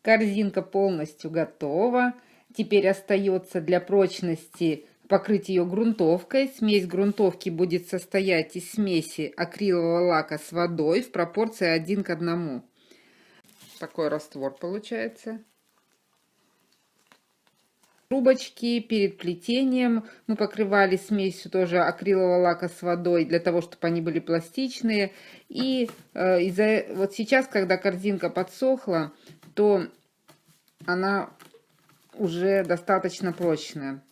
Корзинка полностью готова. Теперь остается для прочности покрыть ее грунтовкой. Смесь грунтовки будет состоять из смеси акрилового лака с водой в пропорции 1 к 1. Такой раствор получается. Трубочки перед плетением мы покрывали смесью тоже акрилового лака с водой, для того, чтобы они были пластичные. И вот сейчас, когда корзинка подсохла, то она уже достаточно прочная.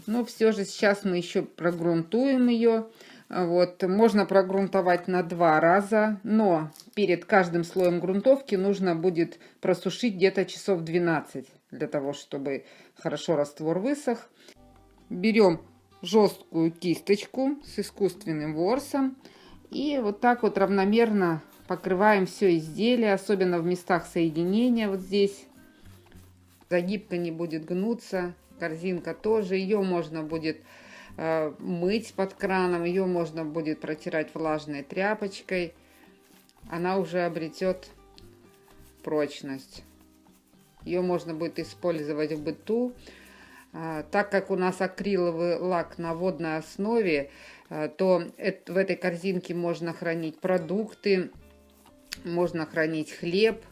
Но все же сейчас мы еще прогрунтуем ее. Вот, можно прогрунтовать на 2 раза, но перед каждым слоем грунтовки нужно будет просушить где-то часов 12, для того, чтобы хорошо раствор высох. Берем жесткую кисточку с искусственным ворсом и вот так вот равномерно покрываем все изделие, особенно в местах соединения, вот здесь. Загибка не будет гнуться, корзинка тоже, ее можно будет мыть под краном, ее можно будет протирать влажной тряпочкой, она уже обретет прочность. Ее можно будет использовать в быту. Так как у нас акриловый лак на водной основе, то в этой корзинке можно хранить продукты, можно хранить хлеб.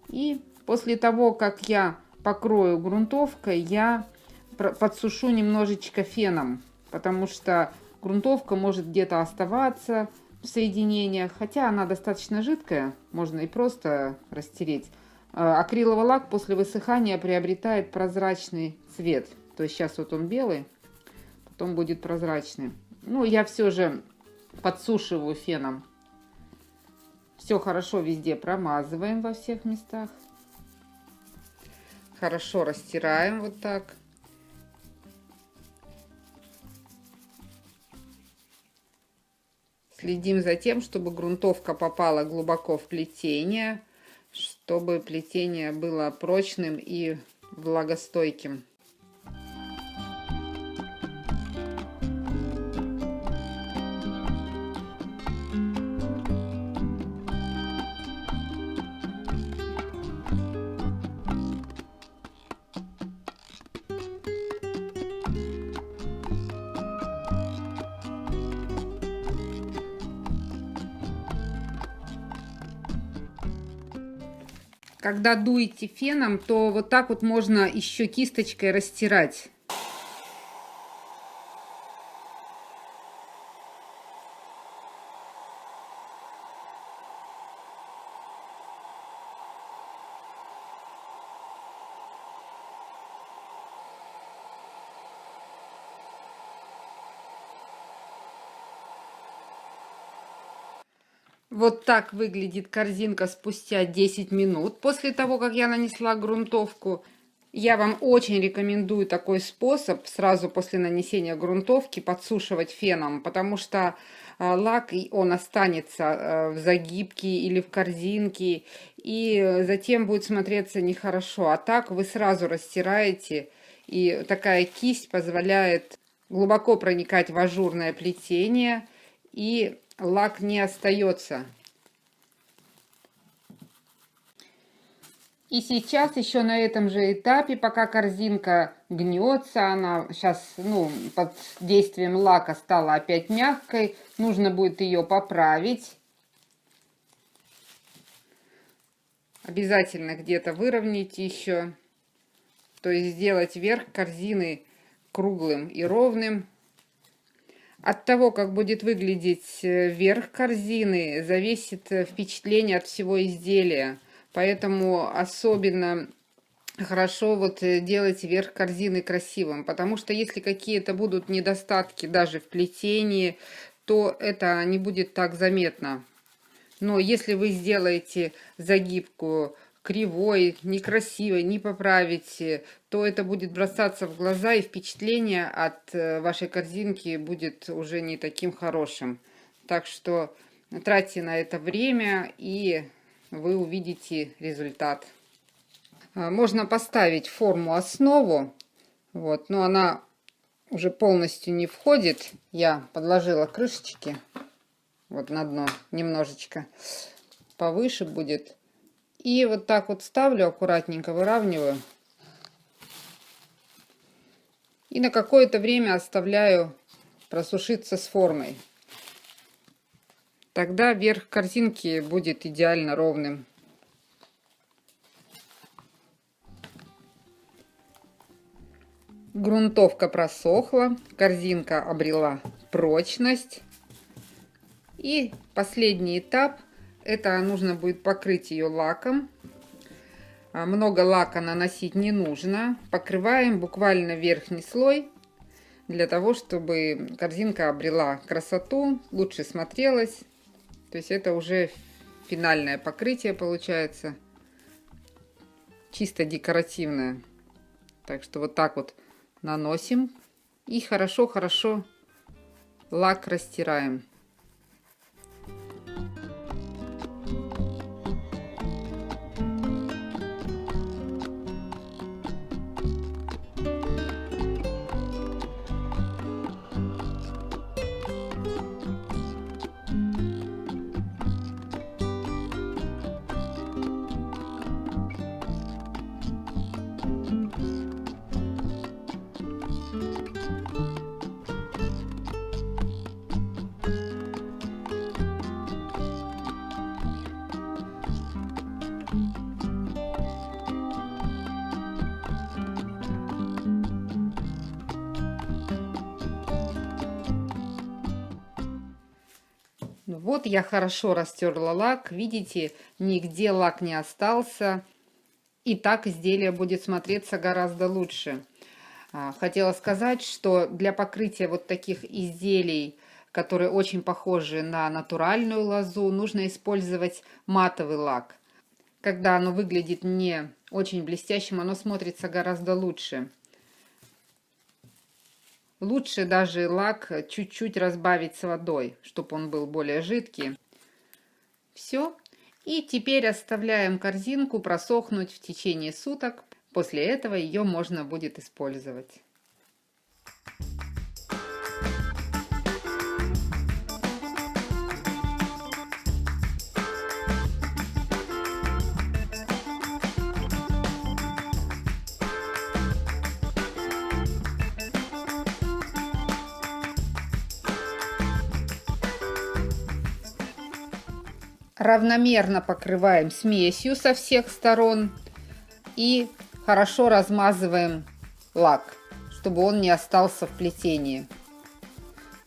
И после того, как я покрою грунтовкой, я подсушу немножечко феном, потому что грунтовка может где-то оставаться в соединениях, хотя она достаточно жидкая, можно и просто растереть. Акриловый лак после высыхания приобретает прозрачный цвет, то есть сейчас вот он белый, потом будет прозрачный. Ну, я все же подсушиваю феном. Все хорошо везде промазываем во всех местах. Хорошо растираем вот так. Следим за тем, чтобы грунтовка попала глубоко в плетение, чтобы плетение было прочным и влагостойким. Когда дуете феном, то вот так вот можно еще кисточкой растирать. Вот так выглядит корзинка спустя 10 минут после того, как я нанесла грунтовку. Я вам очень рекомендую такой способ сразу после нанесения грунтовки подсушивать феном, потому что лак, он останется в загибке или в корзинке, и затем будет смотреться нехорошо. А так вы сразу растираете, и такая кисть позволяет глубоко проникать в ажурное плетение, и лак не остается. И сейчас еще на этом же этапе, пока корзинка гнется, она сейчас под действием лака стала опять мягкой, нужно будет ее поправить. Обязательно где-то выровнять еще, то есть сделать верх корзины круглым и ровным. От того, как будет выглядеть верх корзины, зависит впечатление от всего изделия. Поэтому особенно хорошо вот делать верх корзины красивым. Потому что если какие-то будут недостатки даже в плетении, то это не будет так заметно. Но если вы сделаете загибку кривой, некрасивой, не поправите, то это будет бросаться в глаза, и впечатление от вашей корзинки будет уже не таким хорошим. Так что тратьте на это время, и вы увидите результат. Можно поставить форму-основу, вот, но она уже полностью не входит. Я подложила крышечки. вот на дно немножечко повыше будет. И вот так вот ставлю, аккуратненько выравниваю. И на какое-то время оставляю просушиться с формой. Тогда верх корзинки будет идеально ровным. Грунтовка просохла, корзинка обрела прочность. И последний этап, это нужно будет покрыть ее лаком. Много лака наносить не нужно. Покрываем буквально верхний слой, для того, чтобы корзинка обрела красоту, лучше смотрелась. То есть это уже финальное покрытие получается, чисто декоративное. Так что вот так вот наносим и хорошо-хорошо лак растираем. Вот я хорошо растерла лак. Видите, нигде лак не остался. И так изделие будет смотреться гораздо лучше. Хотела сказать, что для покрытия вот таких изделий, которые очень похожи на натуральную лозу, нужно использовать матовый лак. Когда оно выглядит не очень блестящим, оно смотрится гораздо лучше. Лучше даже лак чуть-чуть разбавить с водой, чтобы он был более жидкий. Все. И теперь оставляем корзинку просохнуть в течение суток. После этого ее можно будет использовать. Равномерно покрываем смесью со всех сторон и хорошо размазываем лак, чтобы он не остался в плетении.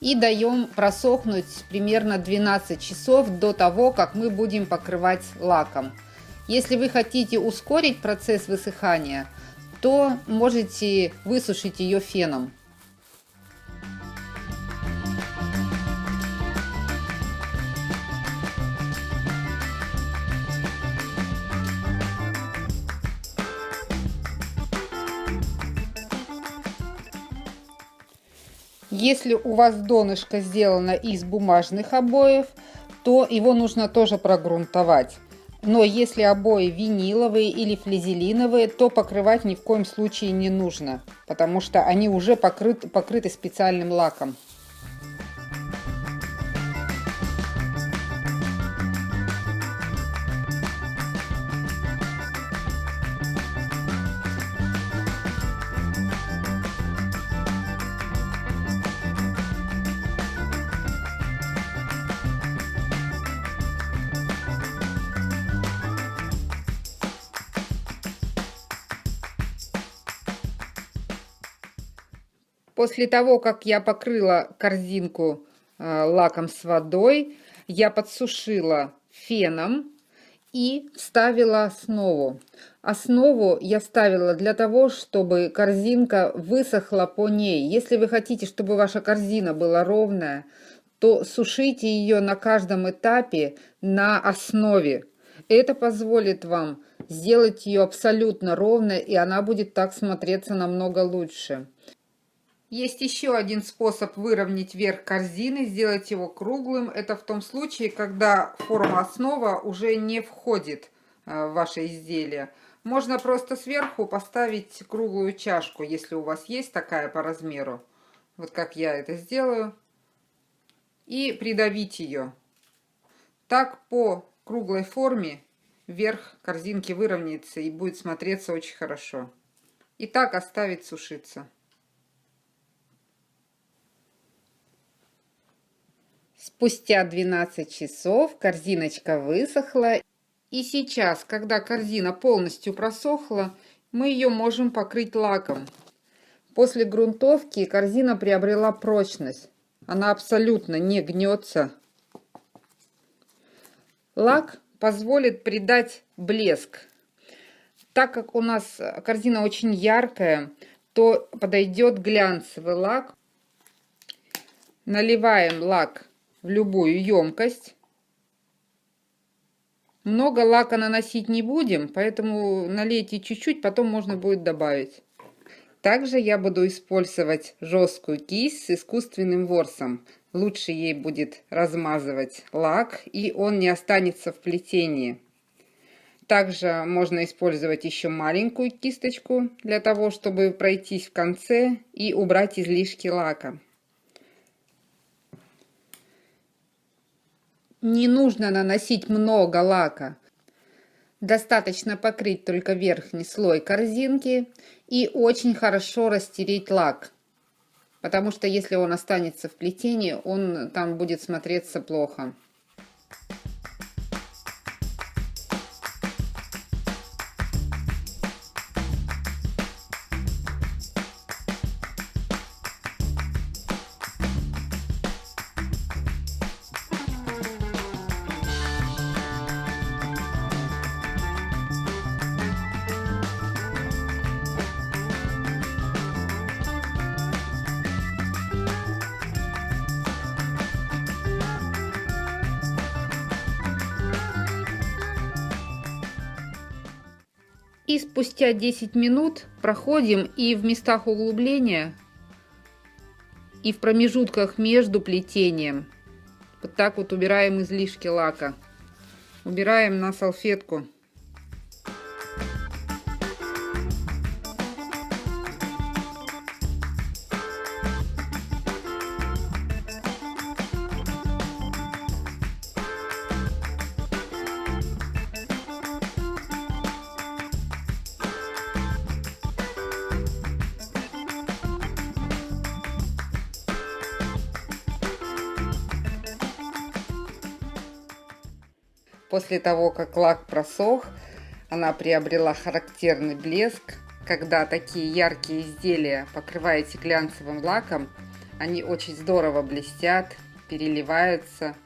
И даем просохнуть примерно 12 часов до того, как мы будем покрывать лаком. Если вы хотите ускорить процесс высыхания, то можете высушить ее феном. Если у вас донышко сделано из бумажных обоев, то его нужно тоже прогрунтовать. Но если обои виниловые или флизелиновые, то покрывать ни в коем случае не нужно, потому что они уже покрыты специальным лаком. После того, как я покрыла корзинку лаком с водой, я подсушила феном и ставила основу. Основу я ставила для того, чтобы корзинка высохла по ней. Если вы хотите, чтобы ваша корзина была ровная, то сушите ее на каждом этапе на основе. Это позволит вам сделать ее абсолютно ровной, и она будет так смотреться намного лучше. Есть еще один способ выровнять верх корзины, сделать его круглым. Это в том случае, когда форма основа уже не входит в ваше изделие. Можно просто сверху поставить круглую чашку, если у вас есть такая по размеру. Вот как я это сделаю. И придавить ее. Так по круглой форме верх корзинки выровняется и будет смотреться очень хорошо. И так оставить сушиться. Спустя 12 часов корзиночка высохла. И сейчас, когда корзина полностью просохла, мы ее можем покрыть лаком. После грунтовки корзина приобрела прочность. Она абсолютно не гнется. Лак позволит придать блеск. Так как у нас корзина очень яркая, то подойдет глянцевый лак. Наливаем лак в любую емкость. Много лака наносить не будем, поэтому налейте чуть-чуть, потом можно будет добавить. Также я буду использовать жесткую кисть с искусственным ворсом. Лучше ей будет размазывать лак, и он не останется в плетении. Также можно использовать еще маленькую кисточку для того, чтобы пройтись в конце и убрать излишки лака. Не нужно наносить много лака. Достаточно покрыть только верхний слой корзинки и очень хорошо растереть лак. Потому что если он останется в плетении, он там будет смотреться плохо. И спустя 10 минут проходим и в местах углубления, и в промежутках между плетением. Вот так вот убираем излишки лака. Убираем на салфетку. После того, как лак просох, она приобрела характерный блеск. Когда такие яркие изделия покрываете глянцевым лаком, они очень здорово блестят, переливаются.